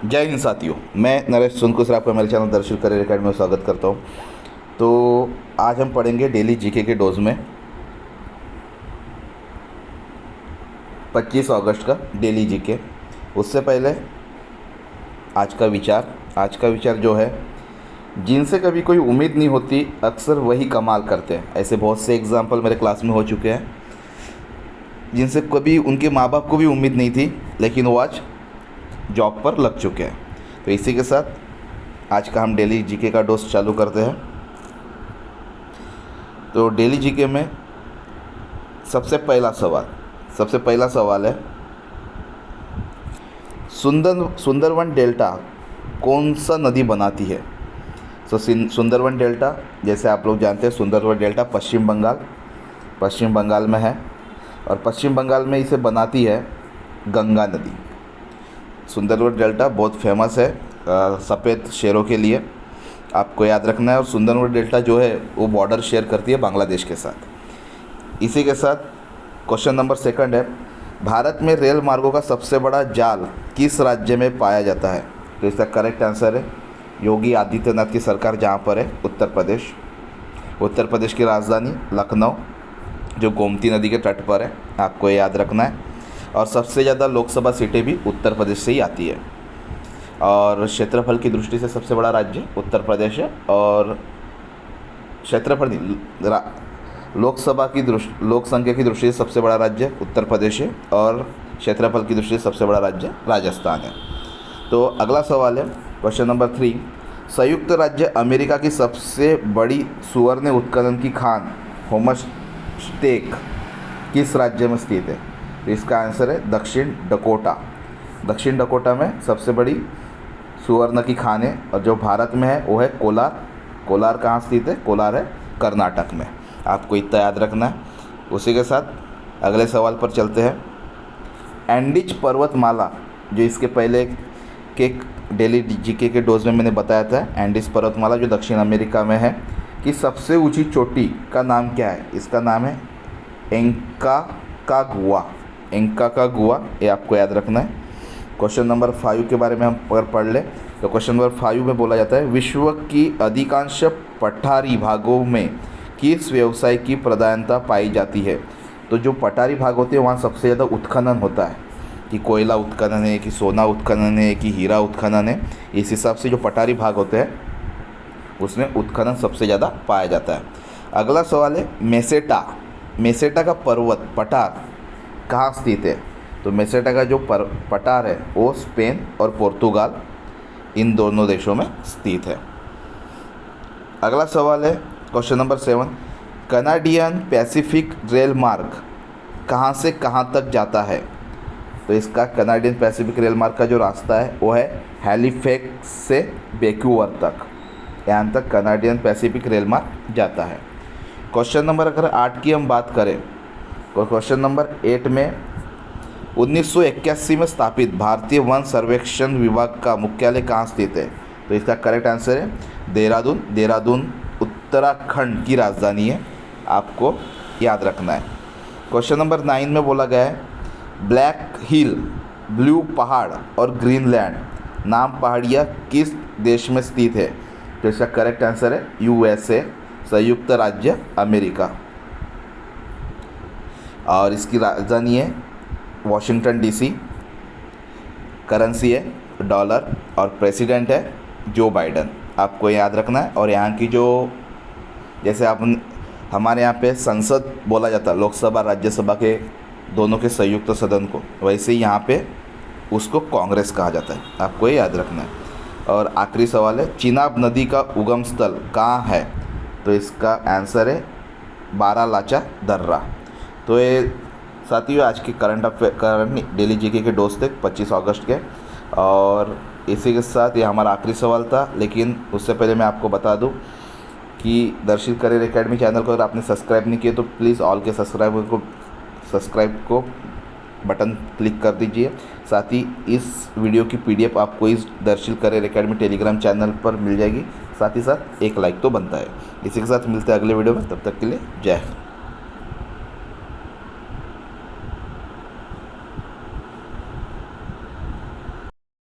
जय हिंद साथियों, मैं नरेश सुनकुसरा आपका मेरे चैनल दर्शन करियर एकेडमी में स्वागत करता हूँ। तो आज हम पढ़ेंगे डेली जीके के डोज में 25 अगस्त का डेली जीके। उससे पहले आज का विचार जो है, जिनसे कभी कोई उम्मीद नहीं होती अक्सर वही कमाल करते हैं। ऐसे बहुत से एग्जाम्पल मेरे क्लास में हो चुके हैं, जिनसे कभी उनके माँ बाप को भी उम्मीद नहीं थी, लेकिन वो आज जॉब पर लग चुके हैं। तो इसी के साथ आज का हम डेली जीके का डोज चालू करते हैं। तो डेली जीके में सबसे पहला सवाल है, सुंदरवन डेल्टा कौन सा नदी बनाती है? तो सुंदरवन डेल्टा, जैसे आप लोग जानते हैं, सुंदरवन डेल्टा पश्चिम बंगाल में है, और पश्चिम बंगाल में इसे बनाती है गंगा नदी। सुंदरवन डेल्टा बहुत फेमस है सफ़ेद शेरों के लिए, आपको याद रखना है। और सुंदरवन डेल्टा जो है वो बॉर्डर शेयर करती है बांग्लादेश के साथ। इसी के साथ क्वेश्चन नंबर 2 है, भारत में रेल मार्गों का सबसे बड़ा जाल किस राज्य में पाया जाता है? तो इसका करेक्ट आंसर है योगी आदित्यनाथ की सरकार, जहाँ पर है उत्तर प्रदेश की राजधानी लखनऊ, जो गोमती नदी के तट पर है, आपको याद रखना है। और सबसे ज़्यादा लोकसभा सीटें भी उत्तर प्रदेश से ही आती है। और क्षेत्रफल की दृष्टि से सबसे बड़ा राज्य उत्तर प्रदेश है, और क्षेत्रफल नहीं, लोक संख्या की दृष्टि से सबसे बड़ा राज्य उत्तर प्रदेश है, और क्षेत्रफल की दृष्टि से सबसे बड़ा राज्य राजस्थान है। तो अगला सवाल है क्वेश्चन नंबर 3, संयुक्त राज्य अमेरिका की सबसे बड़ी सुवर्ण उत्खनन की खान होमस्टेक किस राज्य में स्थित है? तो इसका आंसर है दक्षिण डकोटा में सबसे बड़ी सुवर्ण की खान है, और जो भारत में है वो है कोलार कहाँ स्थित है? कोलार है कर्नाटक में, आपको इतना याद रखना है। उसी के साथ अगले सवाल पर चलते हैं। एंडीज पर्वतमाला, जो इसके पहले के डेली जीके के डोज में मैंने बताया था, एंडीज पर्वतमाला जो दक्षिण अमेरिका में है, कि सबसे ऊंची चोटी का नाम क्या है? इसका नाम है एंकाकागुआ, ये आपको याद रखना है। क्वेश्चन नंबर 5 के बारे में हम पढ़ लें तो क्वेश्चन नंबर 5 में बोला जाता है, विश्व की अधिकांश पठारी भागों में किस व्यवसाय की प्रधानता पाई जाती है? तो जो पठारी भाग होते हैं वहाँ सबसे ज़्यादा उत्खनन होता है, कि कोयला उत्खनन है, कि सोना उत्खनन है, कि हीरा उत्खनन है। इस हिसाब से जो पठारी भाग होते हैं उसमें उत्खनन सबसे ज़्यादा पाया जाता है। अगला सवाल है, मेसेटा का पठार कहाँ स्थित है? तो मेसेटा का जो पठार है वो स्पेन और पोर्तुगाल, इन दोनों देशों में स्थित है। अगला सवाल है question number 7, Canadian Pacific rail मार्ग कहाँ से कहाँ तक जाता है? तो इसका कनाडियन पैसिफिक रेल मार्ग का जो रास्ता है वो है हैलिफैक्स से वैंकूवर तक, यहाँ तक कनाडियन पैसिफिक रेल मार्ग जाता है। क्वेश्चन नंबर अगर 8 की हम बात करें तो क्वेश्चन नंबर 8 में 1981 में स्थापित भारतीय वन सर्वेक्षण विभाग का मुख्यालय कहाँ स्थित है? तो इसका करेक्ट आंसर है देहरादून उत्तराखंड की राजधानी है, आपको याद रखना है। क्वेश्चन नंबर 9 में बोला गया है, ब्लैक हिल, ब्लू पहाड़ और ग्रीनलैंड नाम पहाड़ियाँ किस देश में स्थित है? तो इसका करेक्ट आंसर है USA, संयुक्त राज्य अमेरिका, और इसकी राजधानी है वॉशिंगटन DC, करेंसी है डॉलर, और प्रेसिडेंट है जो बाइडन, आपको याद रखना है। और यहाँ की जो, जैसे हमारे यहाँ पे संसद बोला जाता है लोकसभा राज्यसभा के दोनों के संयुक्त सदन को, वैसे ही यहाँ पे उसको कांग्रेस कहा जाता है, आपको ये याद रखना है। और आखिरी सवाल है, चिनाब नदी का उगम स्थल कहाँ है? तो इसका आंसर है बारालाचा दर्रा। तो ये साथियों आज के करंट डेली जीके के डोज थे 25 अगस्त के, और इसी के साथ ये हमारा आखिरी सवाल था। लेकिन उससे पहले मैं आपको बता दूं कि दर्शित करियर एकेडमी चैनल को अगर आपने सब्सक्राइब नहीं किया तो प्लीज़ ऑल के सब्सक्राइब को बटन क्लिक कर दीजिए। साथ ही इस वीडियो की PDF आपको इस दर्शित करियर एकेडमी टेलीग्राम चैनल पर मिल जाएगी। साथ ही साथ एक लाइक तो बनता है। इसी के साथ मिलते हैं अगले वीडियो में, तब तक के लिए जय हिंद।